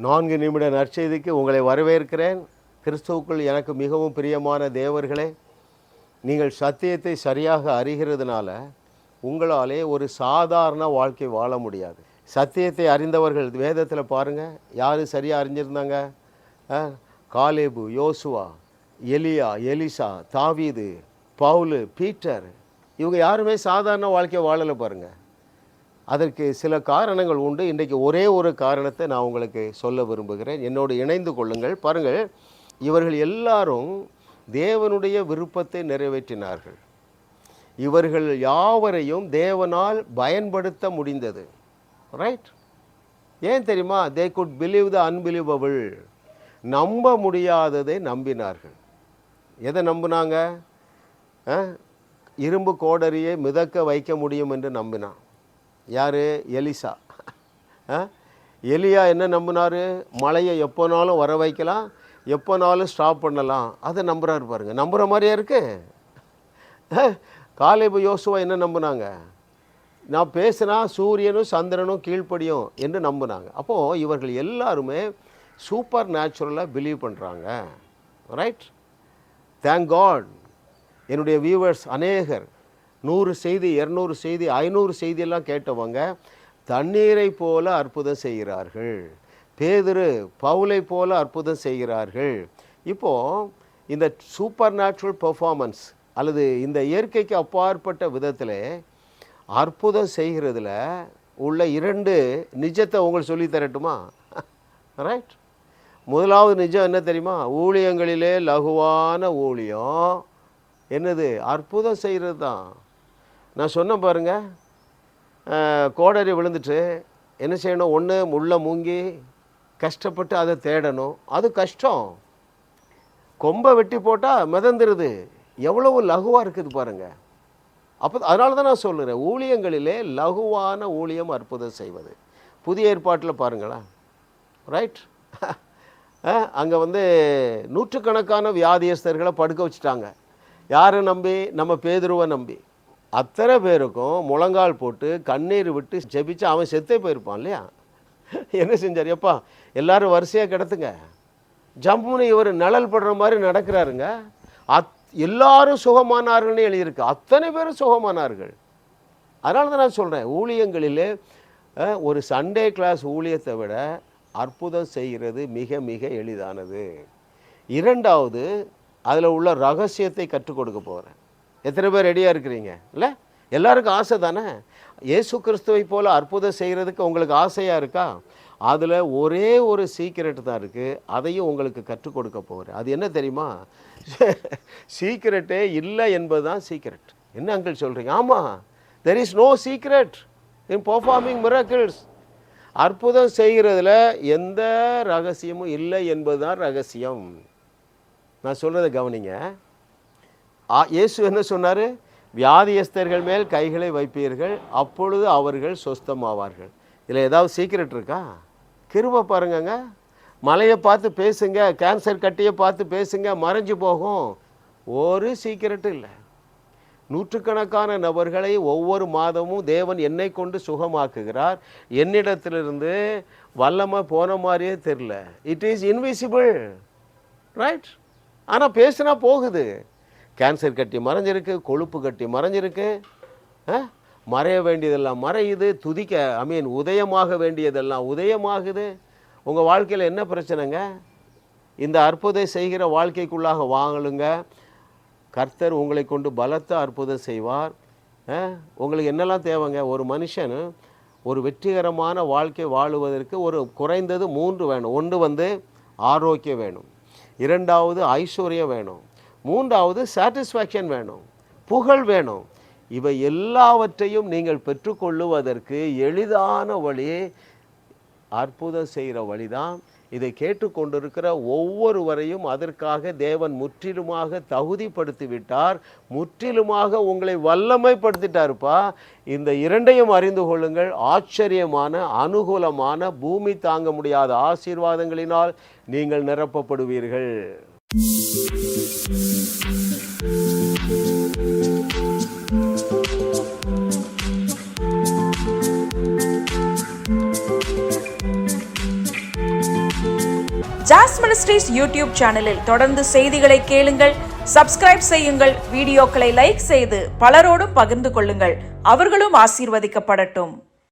4 நிமிட நற்செய்திக்கு உங்களை வரவேற்கிறேன். கிறிஸ்துவுக்குள் எனக்கு மிகவும் பிரியமான தேவர்களே, நீங்கள் சத்தியத்தை சரியாக அறிகிறதுனால உங்களாலே ஒரு சாதாரண வாழ்க்கை வாழ முடியாது. சத்தியத்தை அறிந்தவர்கள் வேதத்தில் பாருங்கள், யார் சரியாக அறிஞ்சிருந்தாங்க? காலேபு, யோசுவா, எலியா, எலிசா, தாவீது, பவுலு, பீட்டர், இவங்க யாருமே சாதாரண வாழ்க்கை வாழலை பாருங்கள். அதற்கு சில காரணங்கள் உண்டு. இன்றைக்கு ஒரே ஒரு காரணத்தை நான் உங்களுக்கு சொல்ல விரும்புகிறேன். என்னோடு இணைந்து கொள்ளுங்கள். பாருங்கள், இவர்கள் எல்லாரும் தேவனுடைய விருப்பத்தை நிறைவேற்றினார்கள். இவர்கள் யாவரையும் தேவனால் பயன்படுத்த முடிந்தது. ரைட்? ஏன் தெரியுமா? தே குட் பிலீவ் த அன்பிலீவபிள். நம்ப முடியாததை நம்பினார்கள். எதை நம்பினாங்க? இரும்பு கோடரியை மிதக்க வைக்க முடியும் என்று நம்பினான். யார்? எலிசா. எலியா என்ன நம்பினார்? மழையை எப்போனாலும் வர வைக்கலாம், எப்போனாலும் ஸ்டாப் பண்ணலாம். அதை நம்புறாரு பாருங்கள். நம்புகிற மாதிரியே இருக்கு. காலேபு, யோசுவா என்ன நம்பினாங்க? நான் பேசினா சூரியனும் சந்திரனும் கீழ்ப்படியும் என்று நம்பினாங்க. அப்போது இவர்கள் எல்லாருமே சூப்பர் நேச்சுரலாக பிலீவ் பண்ணுறாங்க. ரைட்? Thank God. என்னுடைய வியூவர்ஸ் அநேகர் 100 செய்தி, 200 செய்தி, 500 செய்தியெல்லாம் கேட்டவங்க தண்ணீரை போல அற்புதம் செய்கிறார்கள். பேதுரு, பவுலை போல அற்புதம் செய்கிறார்கள். இப்போது இந்த சூப்பர் நேச்சுரல் பெர்ஃபார்மன்ஸ் அல்லது இந்த இயற்கைக்கு அப்பாற்பட்ட விதத்தில் அற்புதம் செய்கிறதுல உள்ள 2 நிஜத்தை உங்களுக்கு சொல்லி தரட்டுமா? ரைட்? முதலாவது நிஜம் என்ன தெரியுமா? ஊழியங்களிலே லகுவான ஊழியம் என்னது? அற்புதம் செய்கிறது தான். நான் சொன்ன பாருங்கள், கோடரி விழுந்துட்டு என்ன செய்யணும்? ஒன்று முள்ள மூங்கி கஷ்டப்பட்டு அதை தேடணும். அது கஷ்டம். கொம்பை வெட்டி போட்டால் மிதந்துருது. எவ்வளவு லகுவாக இருக்குது பாருங்கள். அப்போ அதனால தான் நான் சொல்லுறேன், ஊழியங்களிலே லகுவான ஊழியம் அற்புதம் செய்வது. புதிய ஏற்பாட்டில் பாருங்களேன். ரைட்? அங்கே நூற்றுக்கணக்கான வியாதியஸ்தர்களை படுக்க வச்சுட்டாங்க. யாரை நம்பி? நம்ம பேதுருவை நம்பி. அத்தனை பேருக்கும் முழங்கால் போட்டு கண்ணீர் விட்டு ஜெபிச்சு அவன் செத்தே போயிருப்பான் இல்லையா? என்ன செஞ்சார்? எப்பா எல்லாரும் வரிசையாக கிடத்துங்க. ஜம்முன்னு இவர் நிழல் படுற மாதிரி நடக்கிறாருங்க. எல்லாரும் சுகமானார்கள்னு எழுதியிருக்கு. அத்தனை பேரும் சுகமானார்கள். அதனால தான் நான் சொல்கிறேன், ஊழியங்களிலே ஒரு சண்டே கிளாஸ் ஊழியத்தை விட அற்புதம் செய்கிறது மிக மிக எளிதானது. இரண்டாவது, அதில் உள்ள ரகசியத்தை கற்றுக் கொடுக்க போகிறேன். எத்தனை பேர் ரெடியாக இருக்கிறீங்க? இல்லை, எல்லாருக்கும் ஆசை தானே. இயேசு கிறிஸ்துவை போல் அற்புதம் செய்கிறதுக்கு உங்களுக்கு ஆசையாக இருக்கா? அதில் ஒரே ஒரு சீக்ரெட் தான் இருக்குது. அதையும் உங்களுக்கு கற்றுக் கொடுக்க போகிறேன். அது என்ன தெரியுமா? சீக்ரெட்டே இல்லை என்பது தான் சீக்ரெட். என்ன அங்கிள் சொல்கிறீங்க? ஆமாம், there is no secret in performing miracles. அற்புதம் செய்கிறதுல எந்த ரகசியமும் இல்லை என்பது தான் ரகசியம். நான் சொல்கிறத கவனிங்க. இயேசு என்ன சொன்னார்? வியாதியஸ்தர்கள் மேல் கைகளை வைப்பீர்கள், அப்பொழுது அவர்கள் சொஸ்தமாவார்கள். இதில் ஏதாவது சீக்கிரட் இருக்கா? கிருபை பாருங்கங்க. மலையை பார்த்து பேசுங்க, கேன்சர் கட்டியை பார்த்து பேசுங்க, மறைஞ்சு போகும். ஒரு சீக்கிரட்டும் இல்லை. நூற்றுக்கணக்கான நபர்களை ஒவ்வொரு மாதமும் தேவன் என்னை கொண்டு சுகமாக்குகிறார். என்னிடத்திலிருந்து வல்லமை போன மாதிரியே தெரில. It is invisible. ரைட்? ஆனால் பேசுனா போகுது. கேன்சர் கட்டி மறைஞ்சிருக்கு, கொழுப்பு கட்டி மறைஞ்சிருக்கு. மறைய வேண்டியதெல்லாம் மறையுது. உதயமாக வேண்டியதெல்லாம் உதயமாகுது. உங்கள் வாழ்க்கையில் என்ன பிரச்சனைங்க? இந்த அற்புதம் செய்கிற வாழ்க்கைக்குள்ளாக வாங்கலுங்க. கர்த்தர் உங்களை கொண்டு பலத்த அற்புதம் செய்வார். உங்களுக்கு என்னெல்லாம் தேவைங்க? ஒரு மனுஷன் ஒரு வெற்றிகரமான வாழ்க்கை வாழுவதற்கு ஒரு குறைந்தது 3 வேணும். ஒன்று ஆரோக்கியம் வேணும், 2வது ஐஸ்வர்யம் வேணும், 3வது சாட்டிஸ்ஃபேக்ஷன் வேணும், புகழ் வேணும். இவை எல்லாவற்றையும் நீங்கள் பெற்றுக்கொள்ளுவதற்கு எளிதான வழி அற்புதம் செய்கிற வழிதான். இதை கேட்டுக்கொண்டிருக்கிற ஒவ்வொருவரையும் அதற்காக தேவன் முற்றிலுமாக தகுதிப்படுத்தி விட்டார். முற்றிலுமாக உங்களை வல்லமைப்படுத்திட்டாருப்பா. இந்த 2ஐயும் அறிந்து கொள்ளுங்கள். ஆச்சரியமான, அனுகூலமான, பூமி தாங்க முடியாத ஆசீர்வாதங்களினால் நீங்கள் நிரப்பப்படுவீர்கள். ஜாஸ் மினிஸ்ட்ரீஸ் யூடியூப் சேனலில் தொடர்ந்து செய்திகளை கேளுங்கள், சப்ஸ்கிரைப் செய்யுங்கள், வீடியோக்களை லைக் செய்து பலரோடும் பகிர்ந்து கொள்ளுங்கள். அவர்களும் ஆசீர்வதிக்கப்படட்டும்.